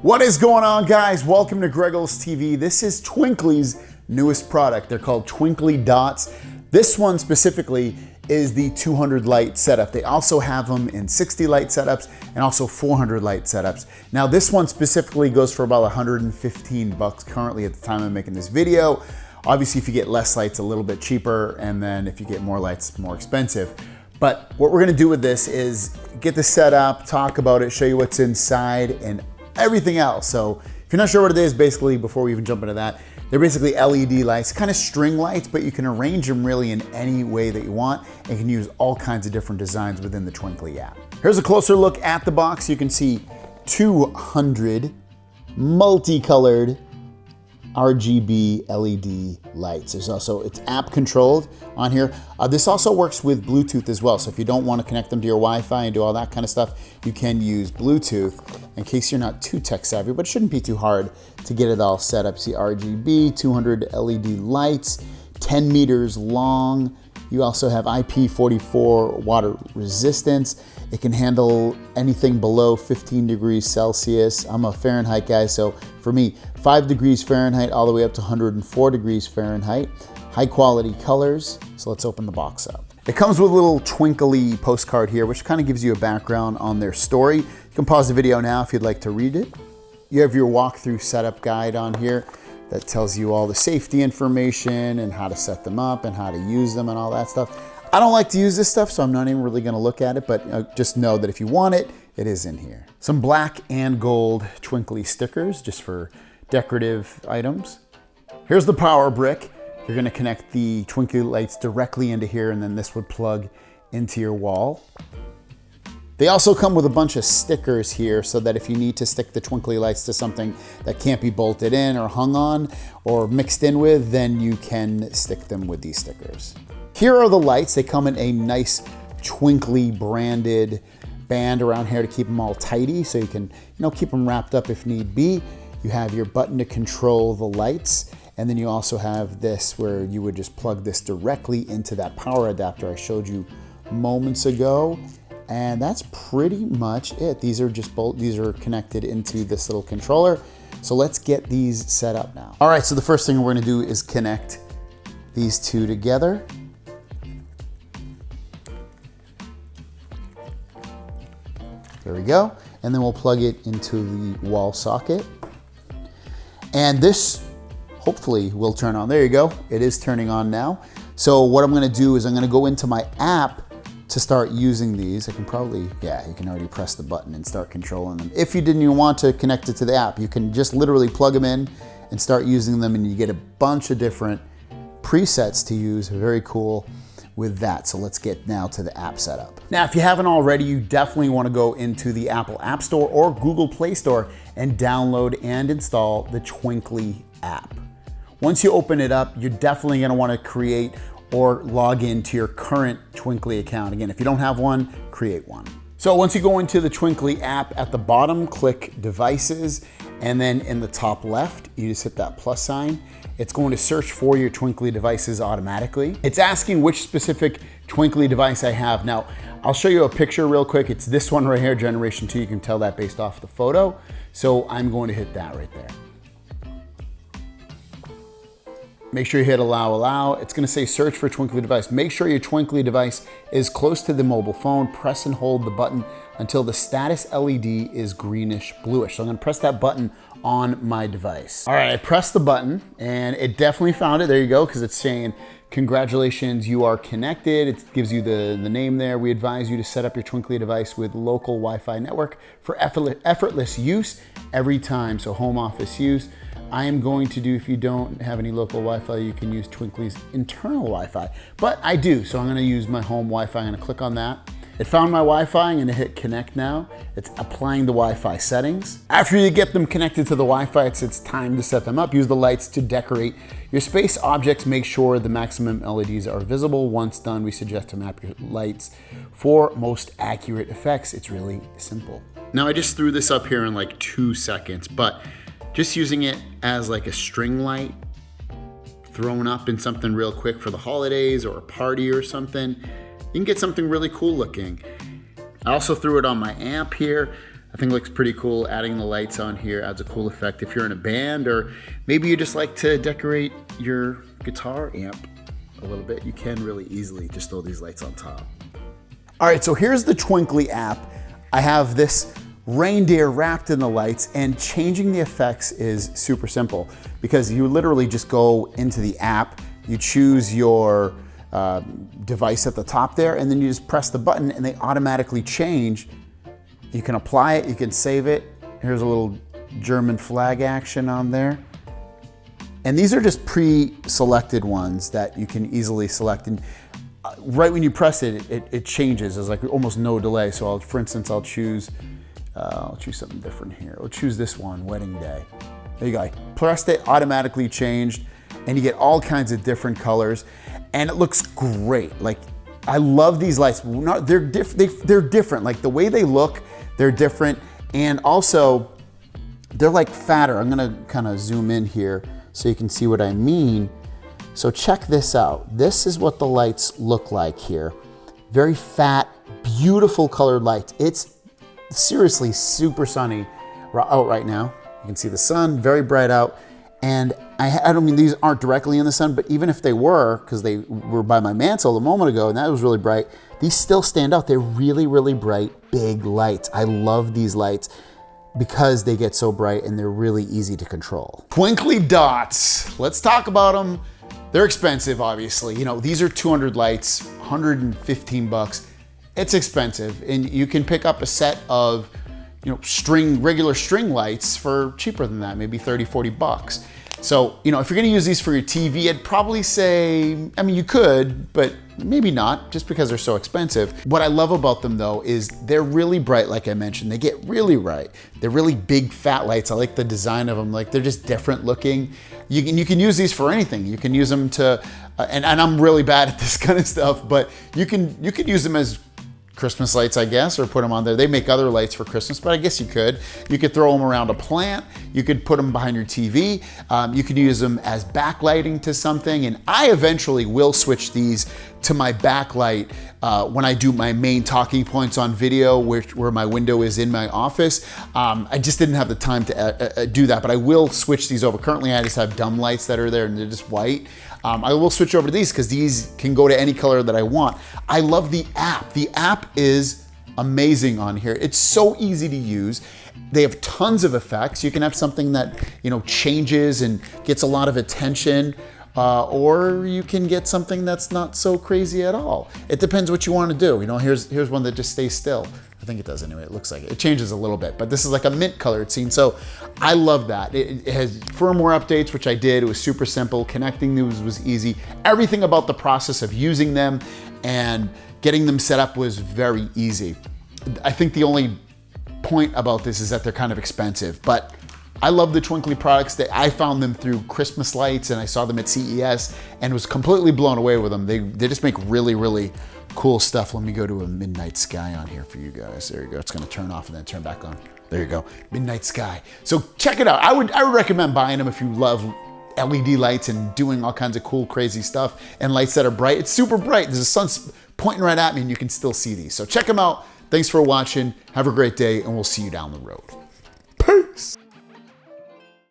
What is going on, guys? Welcome to Greggles TV. This is Twinkly's newest product. They're called Twinkly Dots. This one specifically is the 200 light setup. They also have them in 60 light setups and also 400 light setups. Now this one specifically goes for about 115 bucks currently at the time I'm making this video. Obviously if you get less lights, a little bit cheaper, and then if you get more lights, more expensive. But what we're gonna do with this is get this set up, talk about it, show you what's inside and everything else. So if you're not sure what it is, basically, before we even jump into that, they're basically LED lights, kind of string lights, but you can arrange them really in any way that you want and can use all kinds of different designs within the Twinkly app. Here's a closer look at the box. You can see 200 multicolored RGB LED lights. There's also, it's app controlled on here. This also works with Bluetooth as well. So if you don't want to connect them to your Wi-Fi and do all that kind of stuff, you can use Bluetooth in case you're not too tech savvy, but it shouldn't be too hard to get it all set up. See RGB, 200 LED lights, 10 meters long. You also have IP44 water resistance. It can handle anything below 15 degrees Celsius. I'm a Fahrenheit guy, so for me, 5 degrees Fahrenheit all the way up to 104 degrees Fahrenheit. High quality colors. So let's open the box up. It comes with a little twinkly postcard here, which kind of gives you a background on their story. You can pause the video now if you'd like to read it. You have your walkthrough setup guide on here that tells you all the safety information and how to set them up and how to use them and all that stuff. I don't like to use this stuff, so I'm not even really gonna look at it, but just know that if you want it, it is in here. Some black and gold twinkly stickers just for decorative items. Here's the power brick. You're gonna connect the twinkly lights directly into here, and then this would plug into your wall. They also come with a bunch of stickers here so that if you need to stick the twinkly lights to something that can't be bolted in or hung on or mixed in with, then you can stick them with these stickers. Here are the lights. They come in a nice twinkly branded band around here to keep them all tidy so you can, keep them wrapped up if need be. You have your button to control the lights, and then you also have this where you would just plug this directly into that power adapter I showed you moments ago. And that's pretty much it. These are connected into this little controller. So let's get these set up now. All right, so the first thing we're gonna do is connect these two together. There we go. And then we'll plug it into the wall socket. And this hopefully will turn on. There you go. It is turning on now. So what I'm gonna do is I'm gonna go into my app to start using these. I can probably, you can already press the button and start controlling them. If you didn't even want to connect it to the app, you can just literally plug them in and start using them, and you get a bunch of different presets to use. Very cool with that. So let's get now to the app setup. Now, if you haven't already, you definitely want to go into the Apple App Store or Google Play Store and download and install the Twinkly app. Once you open it up, you're definitely going to want to create or log into your current Twinkly account. Again, if you don't have one, create one. So once you go into the Twinkly app, at the bottom, click Devices, and then in the top left, you just hit that plus sign. It's going to search for your Twinkly devices automatically. It's asking which specific Twinkly device I have. Now, I'll show you a picture real quick. It's this one right here, Generation 2. You can tell that based off the photo. So I'm going to hit that right there. Make sure you hit allow. It's gonna say search for Twinkly device. Make sure your Twinkly device is close to the mobile phone. Press and hold the button until the status LED is greenish bluish. So I'm gonna press that button on my device. All right, I pressed the button and it definitely found it. There you go, because it's saying, congratulations, you are connected. It gives you the name there. We advise you to set up your Twinkly device with local Wi-Fi network for effortless use every time. So home office use. I am going to do, if you don't have any local Wi-Fi, you can use Twinkly's internal Wi-Fi, but I do, so I'm gonna use my home Wi-Fi. I'm gonna click on that. It found my Wi-Fi. I'm gonna hit connect now. It's applying the Wi-Fi settings. After you get them connected to the Wi-Fi, it's time to set them up. Use the lights to decorate your space objects. Make sure the maximum LEDs are visible. Once done, we suggest to map your lights for most accurate effects. It's really simple. Now I just threw this up here in like 2 seconds, but just using it as like a string light thrown up in something real quick for the holidays or a party or something, you can get something really cool looking. I also threw it on my amp here. I think it looks pretty cool. Adding the lights on here adds a cool effect if you're in a band, or maybe you just like to decorate your guitar amp a little bit. You can really easily just throw these lights on top. All right, so here's the Twinkly app. I have this reindeer wrapped in the lights, and changing the effects is super simple because you literally just go into the app, you choose your device at the top there, and then you just press the button and they automatically change. You can apply it, you can save it. Here's a little German flag action on there. And these are just pre-selected ones that you can easily select. And right when you press it, it changes. There's like almost no delay. So for instance, I'll choose something different here. I'll choose this one, Wedding Day. There you go. I pressed it, automatically changed, and you get all kinds of different colors. And it looks great. Like, I love these lights. They're different. Like the way they look, they're different. And also, they're like fatter. I'm gonna kind of zoom in here so you can see what I mean. So check this out. This is what the lights look like here. Very fat, beautiful colored lights. It's seriously super sunny out right now. You can see the sun, very bright out. And I don't mean these aren't directly in the sun, but even if they were, because they were by my mantle a moment ago and that was really bright, these still stand out. They're really, really bright, big lights. I love these lights because they get so bright and they're really easy to control. Twinkly Dots, let's talk about them. They're expensive, obviously. You know, these are 200 lights, 115 bucks. It's expensive, and you can pick up a set of, you know, regular string lights for cheaper than that, maybe 30, 40 bucks. So, you know, if you're gonna use these for your TV, I'd probably say, I mean, you could, but maybe not, just because they're so expensive. What I love about them though is they're really bright, like I mentioned. They get really bright. They're really big, fat lights. I like the design of them. Like, they're just different looking. You can use these for anything. You can use them to, and I'm really bad at this kind of stuff, but you can use them as Christmas lights, I guess, or put them on there. They make other lights for Christmas, but I guess you could. You could throw them around a plant. You could put them behind your TV. You could use them as backlighting to something. And I eventually will switch these to my backlight when I do my main talking points on video, where my window is in my office. I just didn't have the time to do that, but I will switch these over. Currently, I just have dumb lights that are there and they're just white. I will switch over to these because these can go to any color that I want. I love the app. The app is amazing on here. It's so easy to use. They have tons of effects. You can have something that, you know, changes and gets a lot of attention, or you can get something that's not so crazy at all. It depends what you want to do. You know, here's one that just stays still. I think it does anyway. It looks like it. It changes a little bit, but this is like a mint colored scene. So I love that. It has firmware updates, which I did. It was super simple. Connecting these was easy. Everything about the process of using them and getting them set up was very easy. I think the only point about this is that they're kind of expensive, but I love the Twinkly products. That I found them through Christmas lights and I saw them at CES and was completely blown away with them. They just make really, really cool stuff. Let me go to a midnight sky on here for you guys. There you go. It's gonna turn off and then turn back on. There you go, midnight sky. So check it out. I would recommend buying them if you love LED lights and doing all kinds of cool, crazy stuff and lights that are bright. It's super bright. There's a sun pointing right at me and you can still see these. So check them out. Thanks for watching. Have a great day and we'll see you down the road.